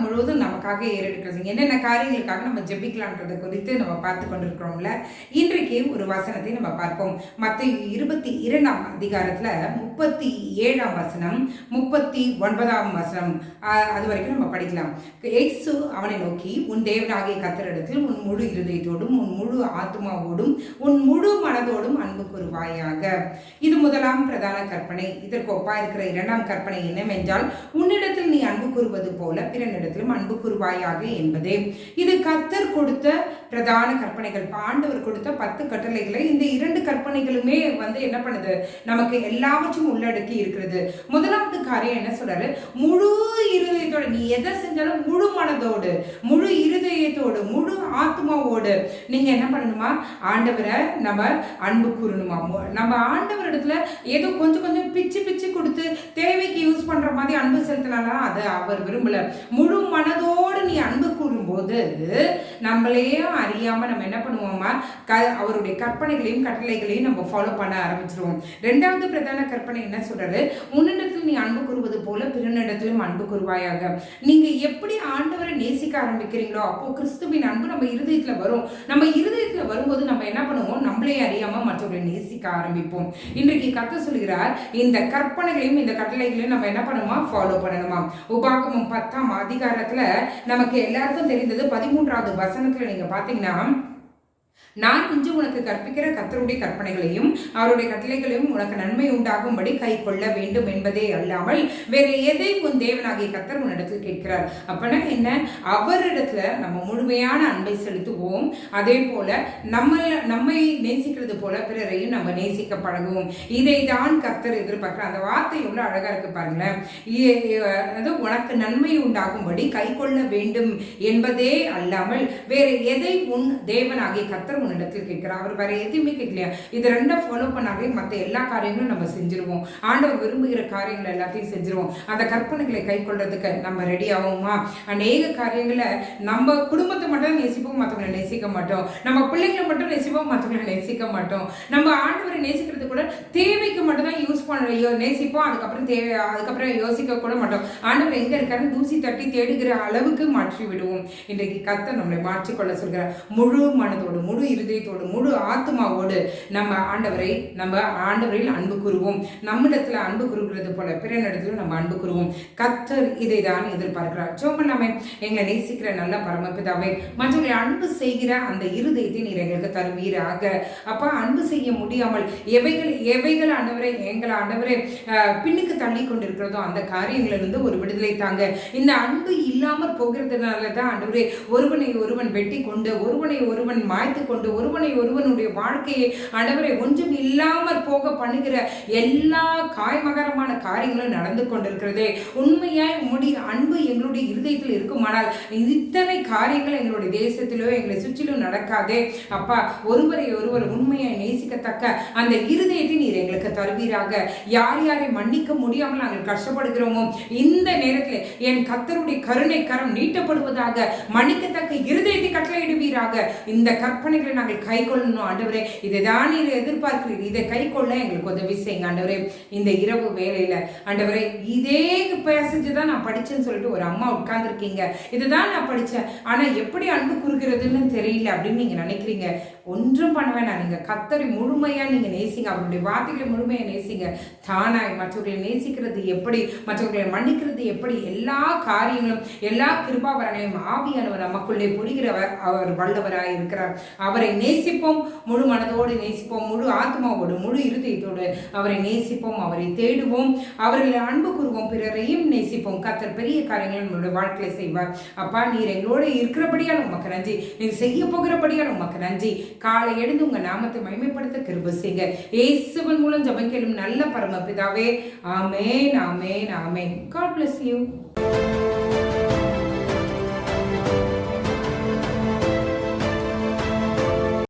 முழுவதும் நமக்காக ஏறெடுக்கிறது என்னென்ன காரியங்களுக்காக நம்ம ஜெபிக்கலான்றதை குறித்து நம்ம பார்த்து கொண்டிருக்கிறோம்ல. இன்றைக்கு ஒரு வசனத்தை நம்ம பார்ப்போம். மத்தேயு 22ஆம் அதிகாரத்துல 37ஆம் வசனம் 39ஆம் வசனம் அது வரைக்கும் நம்ம படிக்கலாம். இயேசு அவனை நோக்கி, உன் தேவனாகிய கர்த்தரிடத்தில் உன் முழு இருதயத்தோடும் உன் முழு ஆத்மாவோடும் உன் முழு மனதோடும் அன்பு கூறுவாயாக. இது முதலாம் பிரதான கற்பனை. இதற்கு ஒப்பா இருக்கிற இரண்டாம் கற்பனை என்னவென்றால், உன்னிடத்தில் நீ அன்பு கூறுவது போல பிறனிடத்திலும் அன்பு கூறுவாயாக என்பதே. இது கர்த்தர் கொடுத்த பிரதான கற்பனைகள். ஆண்டவர் கொடுத்த 10 கட்டளைகளை இந்த 2 கற்பனைகளுமே என்ன பண்ணுது, நமக்கு எல்லாவற்றும் உள்ளடக்கி இருக்கிறது. முதலாவது காரியம் என்ன சொல்றாரு, முழு இருதயத்தோடு நீ எதை செஞ்சாலும் முழு மனதோடு முழு இருதயத்தோடு முழு ஆத்மாவோடு நீங்க என்ன பண்ணணுமா, ஆண்டவரை நம்ம அன்பு கூறணுமா. நம்ம ஆண்டவர் இடத்துல ஏதோ கொஞ்சம் கொஞ்சம் பிச்சு பிச்சு கொடுத்து தேவைக்கு யூஸ் பண்ற மாதிரி அன்பு செலுத்தினாலும் அது அவர் விரும்பல. முழு மனதோடு நீ அன்பு கூறும்போது நம்மளையும் அறியாம நம்ம என்ன பண்ணுவோமா, அவருடைய கற்பனைகளையும் கட்டளைகளையும் நம்ம ஃபாலோ பண்ண ஆரம்பிச்சிருவோம். ரெண்டாவது பிரதான கற்பனை என்ன சொல்றாரு, உன்னிடத்தில் நீ அன்பு கூறுவது போல பிறனிடத்திலும் அன்பு கூறுவாயாக. நீங்க எப்படி ஆண்டவரை நேசிக்க ஆரம்பிக்கிறீங்களோ அப்போ கிறிஸ்துவின் அன்பு நம்ம இருதயத்துல வரும். நம்ம இருதயத்துல வரும்போது நம்ம என்ன பண்ணுவோம், நம்மளே அறியாம மற்றவர்களை நேசிக்க ஆரம்பிப்போம். இன்றைக்கு கர்த்தர் சொல்கிறார், இந்த கற்பனைகளையும் இந்த கட்டளைகளையும் நம்ம என்ன பண்ணுமா, ஃபாலோ பண்ணணுமா. உபாகமம் 10ஆம் அதிகாரத்துல நமக்கு எல்லாருக்கும் தெரிந்தது 13வது வசனத்துல நீங்க பாத்தீங்கன்னா, நான் இன்று உனக்கு கற்பிக்கிற கர்த்தருடைய கற்பனைகளையும் அவருடைய கட்டளைகளையும் உனக்கு நன்மை உண்டாகும்படி கை கொள்ள வேண்டும் என்பதே அல்லாமல் வேற எதை உன் தேவனாகிய கர்த்தர் உன்னிடத்தில் கேட்கிறார். அப்பனா என்ன, அவரிடத்துல நம்ம முழுமையான அன்பை செலுத்துவோம். அதே போல நம்மை நேசிக்கிறது போல பிறரையும் நம்ம நேசிக்க பழகுவோம். இதை தான் கர்த்தர் எதிர்பார்க்கிற. அந்த வார்த்தை எவ்வளவு அழகா இருக்கு பாருங்களேன். உனக்கு நன்மை உண்டாகும்படி கை கொள்ள வேண்டும் என்பதே அல்லாமல் வேற எதை உன் தேவனாகிய கர்த்தர் உன்னிடத்தில் கேட்கிறார். அவர் வேற எதுவுமே கேட்கலையா. இது ரெண்டை ஃபாலோ பண்ணாவே மற்ற எல்லா காரியங்களும் நம்ம செஞ்சிருவோம். ஆண்டவர் விரும்புகிற காரியங்களை எல்லாத்தையும் செஞ்சிருவோம். அந்த கற்பனைகளை கை கொள்றதுக்கு நம்ம ரெடி ஆகுமா. அநேக காரியங்களை நம்ம குடும்பத்தை மட்டும் நேசிப்போம், மற்றவங்களை நேசிக்க மாட்டோம். நம்ம பிள்ளைங்களை மட்டும் நேசிப்போம், மற்றவங்களை நேசிக்க மாட்டோம். நம்ம ஆண்டவரை நேசிக்கிறது கூட தேவைக்கு மட்டும் தான் யூஸ் பண்ண நேசிப்போம். அதுக்கப்புறம் யோசிக்க கூட மாட்டோம். ஆண்டவர் எங்க இருக்காரு தூசி தட்டி தேடுகிற அளவுக்கு மாற்றி விடுவோம். இன்றைக்கு கர்த்தர் நம்மளை மாற்றிக்கொள்ள சொல்கிறார். முழு மனதோடு முழு இருதயத்தோடு முழு ஆத்மாவோடு நம்ம ஆண்டவரில் அன்பு கூறுவோம். நம்மிடத்துல அன்பு கூறுகிறது போல பிறனிடத்துல நம்ம அன்பு கூறுவோம். கர்த்தர் இதை தான் எதிர்பார்க்கிறார். சோமல்லாமே எங்களை நேசிக்கிற நல்ல பரமபிதாவே, மற்றவர்களை அன்பு செய்கிற அந்த இருதயத்தை நீர் எங்களுக்கு தருவீராக. அப்ப அன்பு செய்ய முடியாமல் எவைகள் ஆண்டவரே எங்களை ஆண்டவரே பின்னுக்கு தள்ளி கொண்டிருக்கிறதோ அந்த காரியங்களிலிருந்து ஒரு விடுதலை தாங்க. இந்த அன்பு இல்லாமல் போகிறதுனாலதான் ஆண்டவரே ஒருவனை ஒருவன் வெட்டி கொண்டு ஒருவனை ஒருவன் மாய்த்து கொண்டு ஒருவனை ஒருவனுடைய வாழ்க்கையை ஆண்டவரை ஒன்றும் இல்லாமல் போக பண்ணுகிற எல்லா காய்மகரமான காரியங்களும் நடந்து கொண்டிருக்கிறதே. உண்மையாய் உம்முடைய அன்பு எங்களுடைய இருதயத்தில் இருக்குமானால் இத்தனை காரியங்கள் எங்களுடைய தேசத்திலோ எங்களை சுற்றிலும் நடக்காதே. அப்பா, ஒருவரை ஒருவர் உண்மையாய் நேசிக்கத்தக்க அந்த இருதயத்தை நீர் எங்களுக்கு தருவீராக. யார் யாரை மன்னிக்க முடியாமல் நாங்கள் கஷ்டப்படுகிறோமோ இந்த நேரத்தில் என் கர்த்தருடைய கருணை கரம் நீட்டப்படுவதாக. மன்னிக்கத்தக்க இருதயத்தை கட்டளையிடுவீராக. இந்த கற்பனைகளை நாங்கள் கை கொள்ளணும் ஆண்டவரே. இதைதான் நீர் எதிர்பார்க்கிறீர்கள். இதை கை கொள்ள எங்களுக்கு உதவி செய்யுங்க ஆண்டவரே. இந்த இரவு வேலையில ஆண்டவரே இதே பேசஞ்சுதான் நான் படிச்சேன்னு சொல்லிட்டு ஒரு அம்மா உட்கார்ந்துருக்கீங்க. இதுதான் நான் படிச்சேன், ஆனா எப்படி அன்பு குறுகிறதுன்னு தெரியல அப்படின்னு நீங்க நினைக்கிறீங்க. ஒன்றும் பண்ண வேணாம். நீங்க கர்த்தரை முழுமையா நீங்க நேசிங்க. அவருடைய வார்த்தைகளை முழுமையா நேசிங்க. தானாய் மற்றவர்களை நேசிக்கிறது எப்படி, மற்றவர்களை மன்னிக்கிறது எப்படி, எல்லா காரியங்களும் எல்லா கிருபாவரங்களையும் ஆவியானவர் நமக்குள்ளே புரிகிறவர். அவர் வல்லவராய் இருக்கிறார். அவரை நேசிப்போம், முழு மனதோடு நேசிப்போம், முழு ஆத்மாவோடு முழு இருதயத்தோடு அவரை நேசிப்போம், அவரை தேடுவோம், அவர்களை அன்பு கூறுவோம், பிறரையும் நேசிப்போம். கர்த்தர் பெரிய காரியங்களை நம்மளுடைய வாழ்க்கையில செய்வார். அப்பா, நீர் எங்களோட இருக்கிறபடியால் உமக்கு நன்றி. நீர் செய்ய போகிறபடியால் உமக்கு நன்றி. காலை எழுந்து உங்க நாமத்தை மகிமைப்படுத்த கிருபை செய்யுங்க. இயேசுவின் மூலம் ஜெபம் கேளும் நல்ல பரமபிதாவே. ஆமென், ஆமென், ஆமென். God bless you.